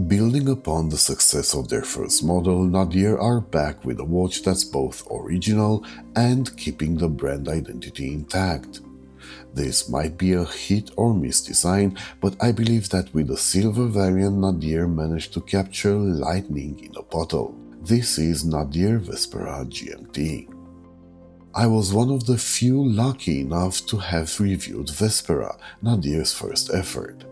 Building upon the success of their first model, Nadier are back with a watch that's both original and keeping the brand identity intact. This might be a hit or miss design, but I believe that with the silver variant, Nadir managed to capture lightning in a bottle. This is Nadir Vespera GMT. I was one of the few lucky enough to have reviewed Vespera, Nadir's first effort.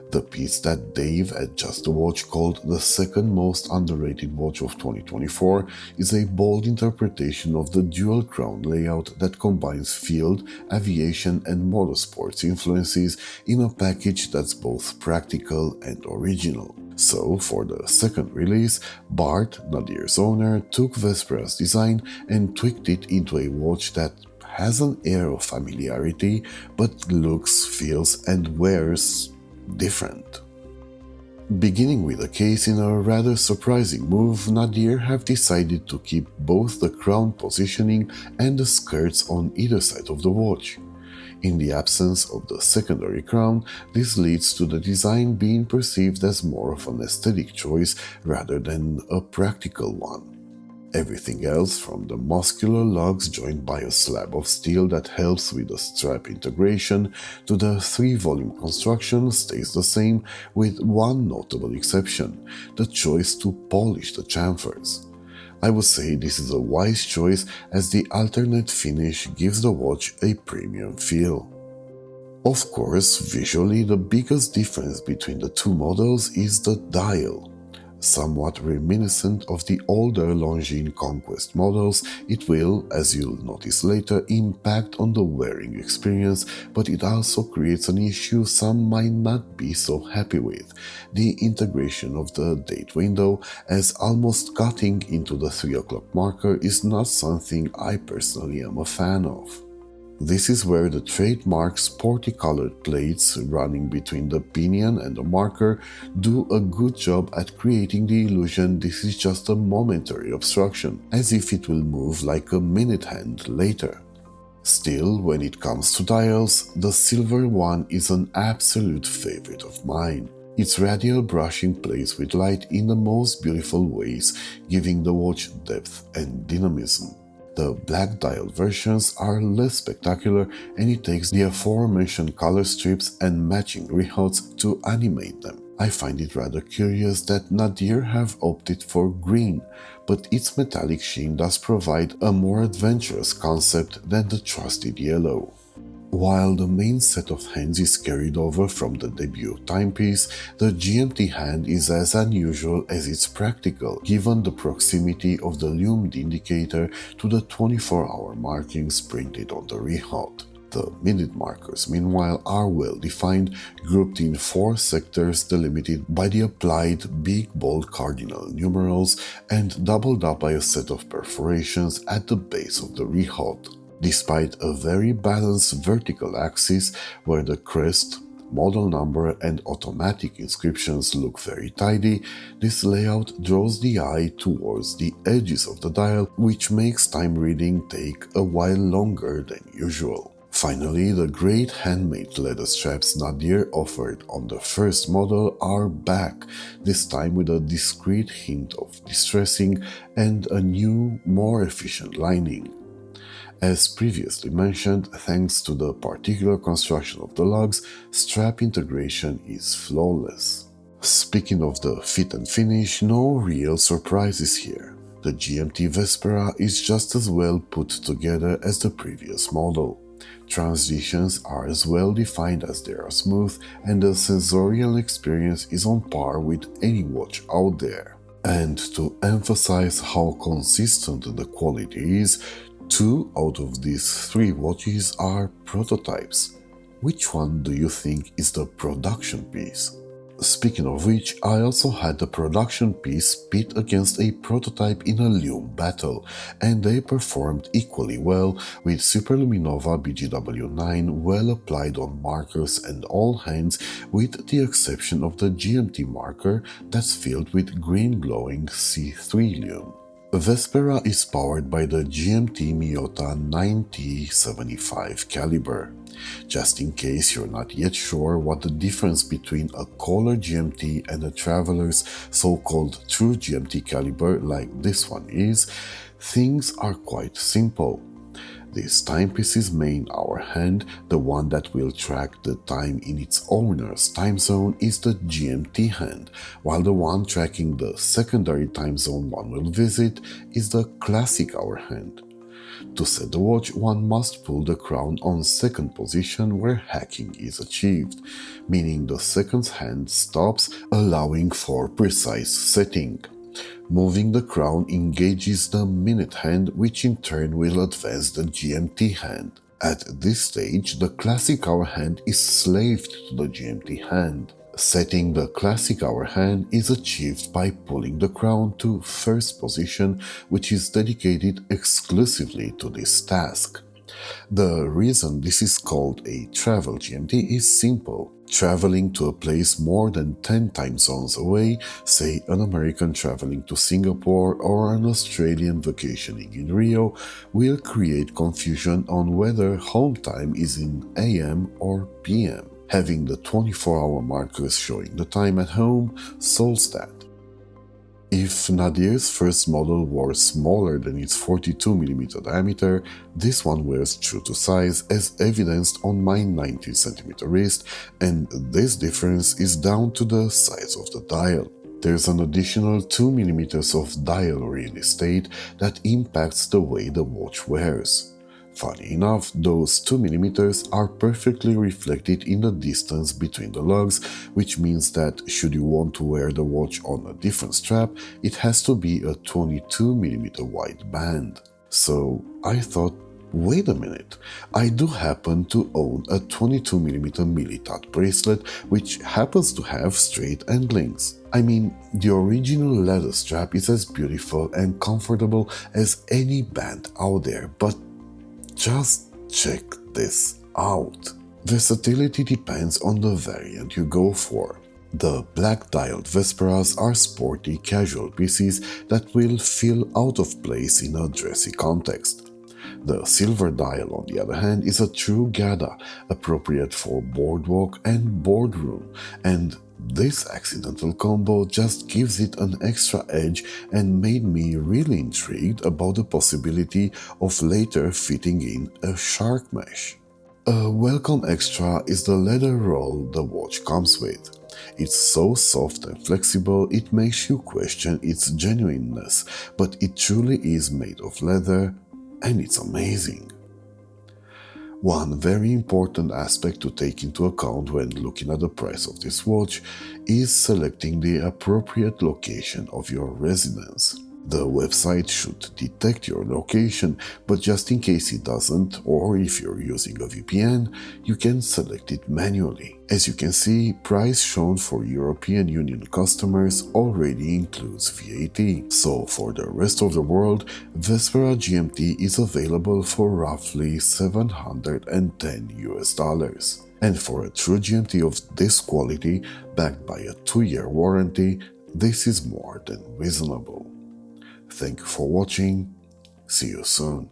The piece that Dave at Just the Watch called the second most underrated watch of 2024 is a bold interpretation of the dual crown layout that combines field, aviation and motorsports influences in a package that's both practical and original. So, for the second release, Bart, Nadir's owner, took Vespera's design and tweaked it into a watch that has an air of familiarity, but looks, feels and wears different. Beginning with the case, in a rather surprising move, Nadir have decided to keep both the crown positioning and the skirts on either side of the watch. In the absence of the secondary crown, this leads to the design being perceived as more of an aesthetic choice rather than a practical one. Everything else, from the muscular lugs joined by a slab of steel that helps with the strap integration to the 3-volume construction, stays the same, with one notable exception: the choice to polish the chamfers. I would say this is a wise choice, as the alternate finish gives the watch a premium feel. Of course, visually the biggest difference between the two models is the dial. Somewhat reminiscent of the older Longines Conquest models, it will, as you'll notice later, impact on the wearing experience, but it also creates an issue some might not be so happy with: the integration of the date window, as almost cutting into the 3 o'clock marker is not something I personally am a fan of. This is where the trademark sporty colored plates running between the pinion and the marker do a good job at creating the illusion this is just a momentary obstruction, as if it will move like a minute hand later. Still, when it comes to dials, the silver one is an absolute favorite of mine. Its radial brushing plays with light in the most beautiful ways, giving the watch depth and dynamism. The black dial versions are less spectacular, and it takes the aforementioned color strips and matching rehots to animate them. I find it rather curious that Nadir have opted for green, but its metallic sheen does provide a more adventurous concept than the trusted yellow. While the main set of hands is carried over from the debut timepiece, the GMT hand is as unusual as it's practical, given the proximity of the Lume indicator to the 24-hour markings printed on the rehaut. The minute markers, meanwhile, are well defined, grouped in 4 sectors delimited by the applied big bold cardinal numerals and doubled up by a set of perforations at the base of the rehaut. Despite a very balanced vertical axis where the crest, model number and automatic inscriptions look very tidy, this layout draws the eye towards the edges of the dial, which makes time reading take a while longer than usual. Finally, the great handmade leather straps Nadir offered on the first model are back, this time with a discreet hint of distressing and a new, more efficient lining. As previously mentioned, thanks to the particular construction of the lugs, strap integration is flawless. Speaking of the fit and finish, no real surprises here. The GMT Vespera is just as well put together as the previous model. Transitions are as well defined as they are smooth, and the sensorial experience is on par with any watch out there. And to emphasize how consistent the quality is, 2 out of these 3 watches are prototypes. Which one do you think is the production piece? Speaking of which, I also had the production piece pit against a prototype in a Lume battle, and they performed equally well, with Superluminova BGW9 well applied on markers and all hands, with the exception of the GMT marker that's filled with green glowing C3 Lume. Vespera is powered by the GMT Miyota 9075 caliber. Just in case you're not yet sure what the difference between a Kohler GMT and a Traveler's so-called true GMT caliber like this one is, things are quite simple. This timepiece is main hour hand, the one that will track the time in its owner's time zone is the GMT hand, while the one tracking the secondary time zone one will visit is the classic hour hand. To set the watch, one must pull the crown on second position where hacking is achieved, meaning the second hand stops, allowing for precise setting. Moving the crown engages the minute hand, which in turn will advance the GMT hand. At this stage, the classic hour hand is slaved to the GMT hand. Setting the classic hour hand is achieved by pulling the crown to first position, which is dedicated exclusively to this task. The reason this is called a travel GMT is simple. Traveling to a place more than 10 time zones away, say an American traveling to Singapore or an Australian vacationing in Rio, will create confusion on whether home time is in AM or PM. Having the 24-hour markers showing the time at home solves that. If Nadier's first model was smaller than its 42mm diameter, this one wears true to size as evidenced on my 19cm wrist, and this difference is down to the size of the dial. There's an additional 2mm of dial real estate that impacts the way the watch wears. Funny enough, those 2mm are perfectly reflected in the distance between the lugs, which means that should you want to wear the watch on a different strap, it has to be a 22mm wide band. So I thought, wait a minute, I do happen to own a 22mm Millitat bracelet which happens to have straight end links. I mean, the original leather strap is as beautiful and comfortable as any band out there, but just check this out. Versatility depends on the variant you go for. The black-dialed Vesperas are sporty, casual pieces that will feel out of place in a dressy context. The silver dial, on the other hand, is a true Gada, appropriate for boardwalk and boardroom, and this accidental combo just gives it an extra edge and made me really intrigued about the possibility of later fitting in a shark mesh. A welcome extra is the leather roll the watch comes with. It's so soft and flexible it makes you question its genuineness, but it truly is made of leather and it's amazing. One very important aspect to take into account when looking at the price of this watch is selecting the appropriate location of your residence. The website should detect your location, but just in case it doesn't, or if you're using a VPN, you can select it manually. As you can see, price shown for European Union customers already includes VAT. So for the rest of the world, Vespera GMT is available for roughly $710. And for a true GMT of this quality, backed by a 2-year warranty, this is more than reasonable. Thank you for watching. See you soon.